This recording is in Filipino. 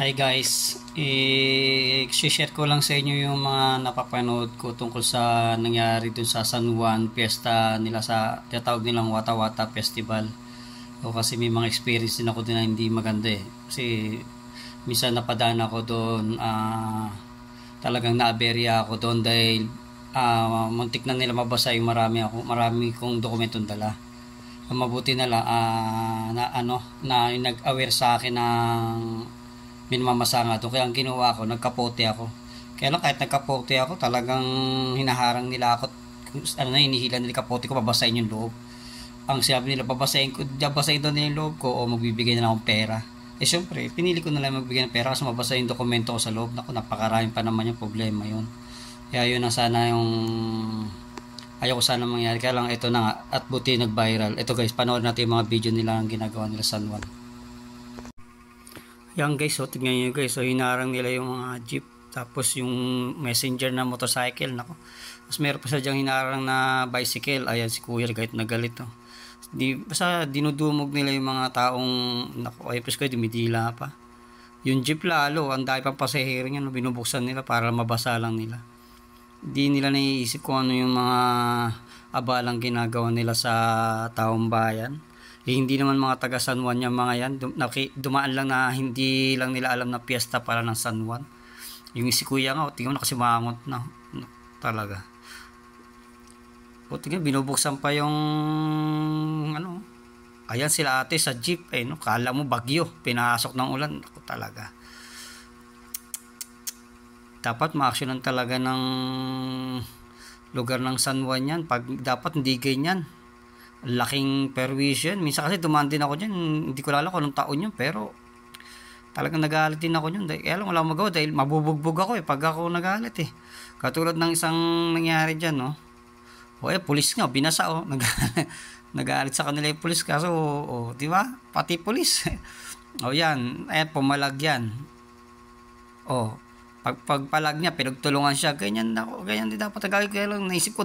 Hi guys, i-share ko lang sa inyo yung mga napapanood ko tungkol sa nangyari dun sa San Juan Fiesta nila, sa tinatawag nilang Wata Wata Festival. O kasi may mga experience din ako din na hindi maganda eh. Kasi minsan napadaan ako doon, talagang naaberya ako doon dahil muntik na nila mabasa yung marami kong dokumentong dala. Mabuti na lang na nag-aware sa akin ng minamamasa nga doon. Kaya ang ginawa ko, nagkapote ako. Kaya lang kahit nagkapote ako, talagang hinaharang nila ako. Hinihila nila kapote ko, babasahin yung loob. Ang sinabi nila, babasahin daw nila yung loob ko o magbibigay na lang akong pera. Eh syempre, pinili ko na lang magbigay ng pera kasi mabasa yung dokumento ko sa loob. Naku, napakaraming pa naman yung problema yun. Kaya yun ang sana yung ayaw ko sana mangyari. Kaya lang ito na nga, at buti nag-viral. Ito guys, panoorin natin yung mga video nila ang ginagawa nila sa San Juan. Yan guys, tingnan nyo guys, hinarang nila yung mga jeep, tapos yung messenger na motorcycle, nako. Tapos meron pa sa dyang hinarang na bicycle. Ayan si kuya, kahit nagalit, basta dinudumog nila yung mga taong, nako, ay ko dumidila pa. Yung jeep lalo, ang dami pang pasahero niyan, binubuksan nila para mabasa lang nila. Hindi nila naiisip kung ano yung mga abalang ginagawa nila sa taong bayan. Hindi naman mga taga San Juan yung mga yan. Dumaan lang na hindi lang nila alam na piyesta pala ng San Juan. Yung si kuya nga, tingnan mo nakasimangot na. Talaga. Tingnan, binubuksan pa yung ayan sila ate sa jeep. Kala mo bagyo. Pinasok ng ulan. Ako talaga. Dapat ma-actionan talaga ng lugar ng San Juan yan. Dapat hindi ganyan. Laking perwisyon. Minsan kasi dumaan din ako dyan, hindi ko lala kung anong taon yun, pero talagang nagalit din ako dyan. Kaya lang wala akong magawa dahil mabubugbog ako pag ako nagalit katulad ng isang nangyari dyan, pulis nga, binasa nagalit sa kanila yung pulis, kaso di ba, pati pulis yan, ayan, pumalag yan, pagpalag niya, pinagtulungan siya, ganyan din dapat nagagawin. Kaya lang naisip ko,